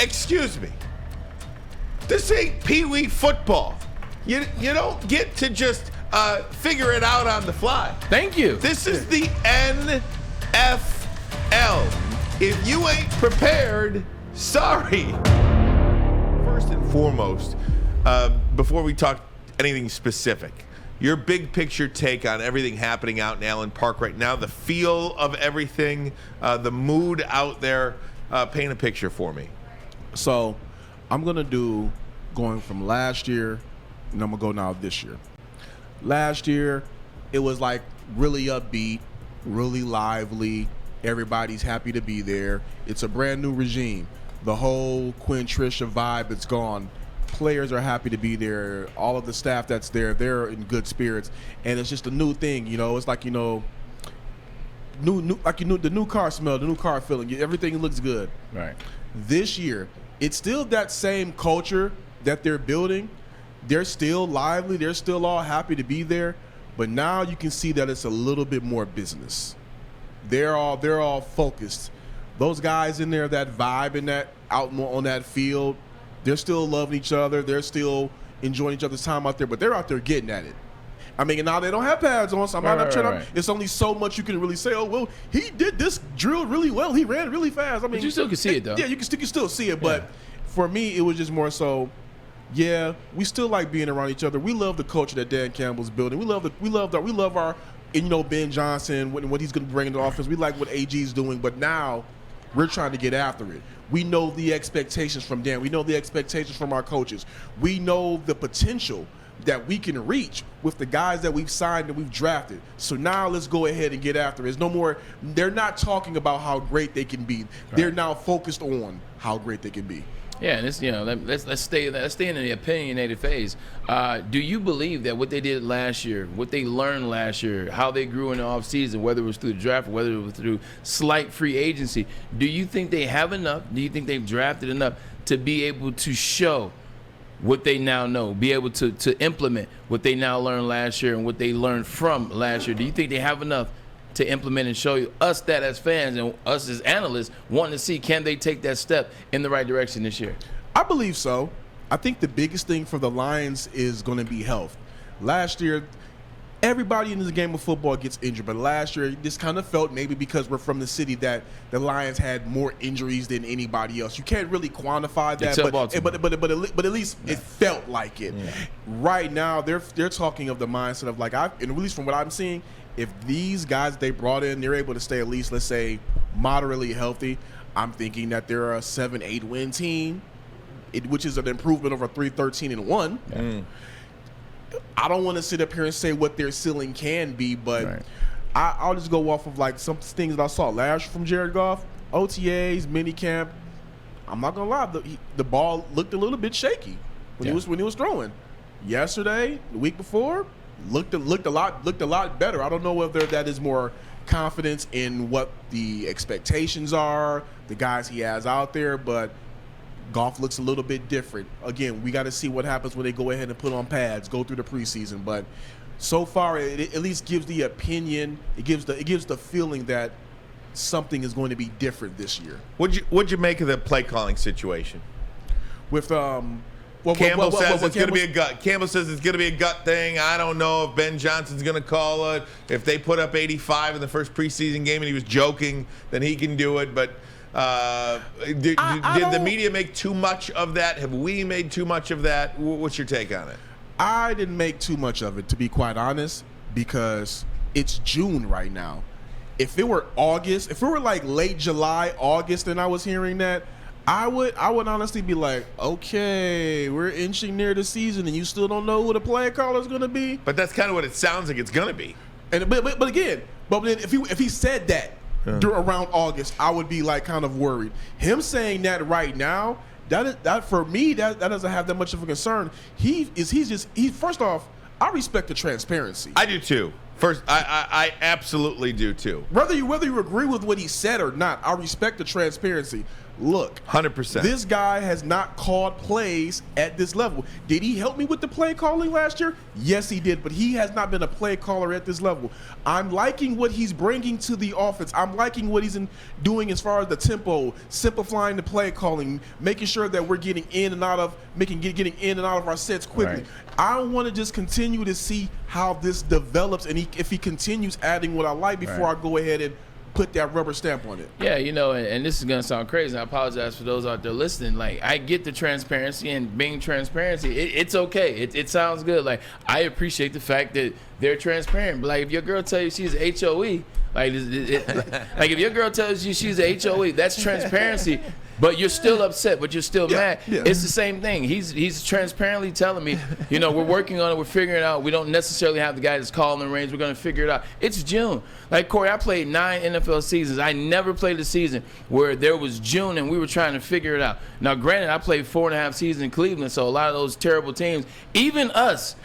Excuse me. This ain't Pee-wee football. You don't get to just figure it out on the fly. Thank you. This is the NFL. If you ain't prepared, sorry. First and foremost, before we talk anything specific, your big picture take on everything happening out in Allen Park right now, the feel of everything, the mood out there. Paint a picture for me. So I'm going to do going from last year, and I'm going to go now this year. Last year, it was like really upbeat, really lively. Everybody's happy to be there. It's a brand new regime. The whole Quinn Trisha vibe is gone. Players are happy to be there. All of the staff that's there, they're in good spirits. And it's just a new thing, It's like, the new car smell, the new car feeling. Everything looks good. Right. This year, it's still that same culture that they're building. They're still lively. They're still all happy to be there. But now you can see that it's a little bit more business. They're all focused. Those guys in there, that vibe in that out on that field, they're still loving each other. They're still enjoying each other's time out there. But they're out there getting at it. I mean, now they don't have pads on, so I'm not trying to. It's only so much you can really say. Oh, well, he did this drill really well. He ran really fast. I mean, but you still can see it though. Yeah, you can still see it. But for me, it was just more so. Yeah, we still like being around each other. We love the culture that Dan Campbell's building. We love our Ben Johnson, what he's going to bring in the offense. We like what AG's doing, but now we're trying to get after it. We know the expectations from Dan. We know the expectations from our coaches. We know the potential that we can reach with the guys that we've signed and we've drafted. So now let's go ahead and get after it. There's no more. They're not talking about how great they can be. Right. They're now focused on how great they can be. Yeah, and it's, let's stay in the opinionated phase. Do you believe that what they did last year, what they learned last year, how they grew in the offseason, whether it was through the draft or whether it was through slight free agency, do you think they have enough? Do you think they've drafted enough to be able to show what they now know, be able to implement what they now learned last year and what they learned from last year? Do you think they have enough to implement and show us that as fans and us as analysts wanting to see, can they take that step in the right direction this year? I believe so. I think the biggest thing for the Lions is going to be health. Last year, everybody in this game of football gets injured, but last year this kind of felt, maybe because we're from the city, that the Lions had more injuries than anybody else. You can't really quantify that, but at least it felt like it. Yeah. Right now, they're talking of the mindset of like, and at least from what I'm seeing, if these guys they brought in, they're able to stay at least, let's say, moderately healthy, I'm thinking that they're a 7-8 win team, which is an improvement over 3-13-1. Mm. I don't want to sit up here and say what their ceiling can be, but I'll just go off of like some things that I saw last year from Jared Goff, OTAs, minicamp. I'm not gonna lie, the ball looked a little bit shaky when he was throwing. Yesterday, the week before, looked a lot better. I don't know whether that is more confidence in what the expectations are, the guys he has out there, but Goff looks a little bit different. Again, we got to see what happens when they go ahead and put on pads, go through the preseason. But so far, it at least gives the opinion. It gives the feeling that something is going to be different this year. What'd you make of the play calling situation? With Campbell says it's going to be a gut. Campbell says it's going to be a gut thing. I don't know if Ben Johnson's going to call it. If they put up 85 in the first preseason game and he was joking, then he can do it. But did the media make too much of that? Have we made too much of that? What's your take on it? I didn't make too much of it, to be quite honest, because it's June right now. If it were August, if it were like late July, August, and I was hearing that, I would honestly be like, okay, we're inching near the season, and you still don't know who the play caller is going to be. But that's kind of what it sounds like it's going to be. And but again, if he said that around August, I would be like kind of worried. Him saying that right now, that for me, that doesn't have that much of a concern. First off, I respect the transparency. I do too. First, I absolutely do too. Whether you agree with what he said or not, I respect the transparency. look, 100%. this guy has not called plays at this level. Did he help me with the play calling last year? Yes, he did, but he has not been a play caller at this level. I'm liking what he's bringing to the offense. I'm liking what he's doing as far as the tempo, simplifying the play calling, making sure that we're getting in and out of getting in and out of our sets quickly. Right. I want to just continue to see how this develops, and if he continues adding what I like before I go ahead and put that rubber stamp on it. Yeah, and this is going to sound crazy. I apologize for those out there listening. Like, I get the transparency, and being transparency, it's okay. It sounds good. Like, I appreciate the fact that they're transparent. But, like, if your girl tells you she's a HOE, like if your girl tells you she's a HOE, that's transparency. But you're still upset, but you're still mad. Yeah. It's the same thing. He's transparently telling me, we're working on it, we're figuring it out. We don't necessarily have the guy that's calling the range. We're going to figure it out. It's June. Like, Kory, I played 9 NFL seasons. I never played a season where there was June and we were trying to figure it out. Now, granted, I played 4.5 seasons in Cleveland, so a lot of those terrible teams, even us,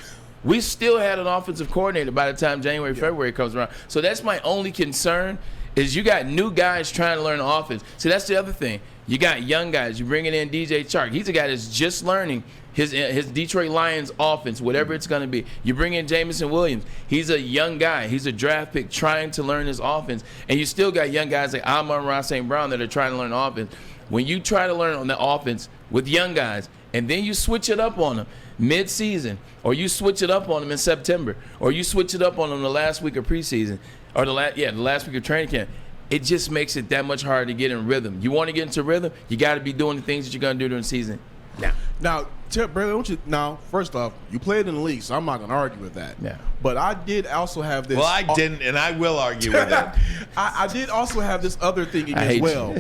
we still had an offensive coordinator by the time January, February comes around. So that's my only concern is you got new guys trying to learn the offense. See, that's the other thing. You got young guys. You're bringing in DJ Chark. He's a guy that's just learning his Detroit Lions offense, whatever it's going to be. You bring in Jamison Williams. He's a young guy. He's a draft pick trying to learn his offense. And you still got young guys like Amon-Ra St. Brown that are trying to learn offense. When you try to learn on the offense with young guys, and then you switch it up on them mid-season, or you switch it up on them in September, or you switch it up on them the last week of preseason, or the last week of training camp, it just makes it that much harder to get in rhythm. You want to get into rhythm, you got to be doing the things that you're going to do during the season. Now, Braylon, first off, you played in the league, so I'm not going to argue with that. Yeah. But I did also have this. Well, I didn't, and I will argue with that. I did also have this other thing as well.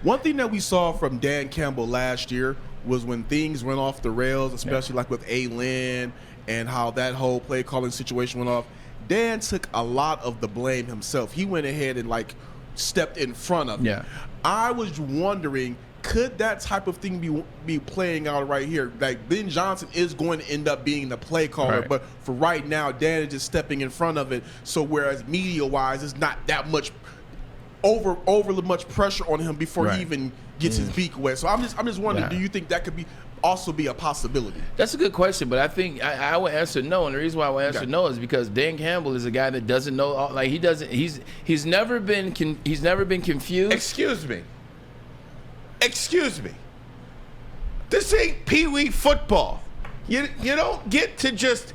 One thing that we saw from Dan Campbell last year was when things went off the rails, especially like with A-Lin and how that whole play calling situation went off. Dan took a lot of the blame himself. He went ahead and stepped in front of it. Yeah. I was wondering, could that type of thing be playing out right here? Like, Ben Johnson is going to end up being the play caller, right. but for right now, Dan is just stepping in front of it. So whereas media-wise, it's not that much overly much pressure on him before he even gets his beak wet. So I'm just wondering, do you think that could also be a possibility? That's a good question, but I think I would answer no, and the reason why I would answer no is because Dan Campbell is a guy that doesn't know. Like, he's never been confused. Excuse me. This ain't Pee-wee football. You don't get to just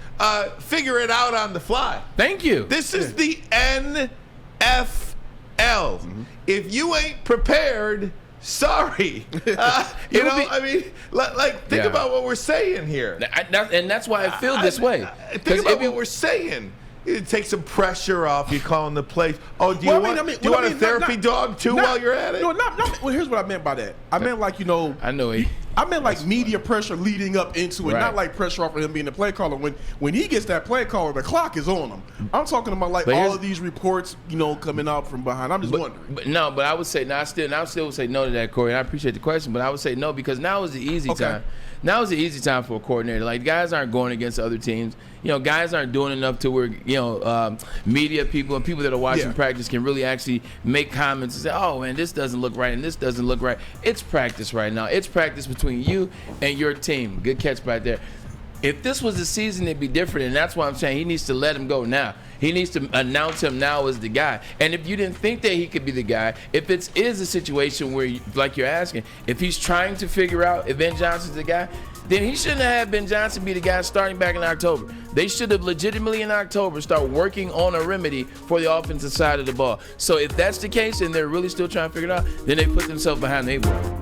figure it out on the fly. Thank you. This is the NFL. If you ain't prepared, sorry. Think about what we're saying here. And that's why I feel this way. Think about what we're saying. You take some pressure off. You're calling the plays. Oh, do you want a therapy dog too while you're at it? No, well, here's what I meant by that. I meant I know he. I meant like media pressure leading up into it, not like pressure off of him being the play caller. When he gets that play caller, the clock is on him. I'm talking about all of these reports, coming out from behind. I'm just wondering. But I would say I still would say no to that, Kory. I appreciate the question, but I would say no because now is the easy time. Now is the easy time for a coordinator. Like, guys aren't going against other teams. Guys aren't doing enough to where media people and people that are watching practice can really actually make comments and say, "Oh man, this doesn't look right and this doesn't look right." It's practice right now. It's practice between you and your team. Good catch right there. If this was the season, it'd be different, and that's why I'm saying he needs to let him go now. He needs to announce him now as the guy. And if you didn't think that he could be the guy, if it is a situation where, like you're asking, if he's trying to figure out if Ben Johnson's the guy, then he shouldn't have had Ben Johnson be the guy starting back in October. They should have legitimately in October start working on a remedy for the offensive side of the ball. So if that's the case and they're really still trying to figure it out, then they put themselves behind the eight ball.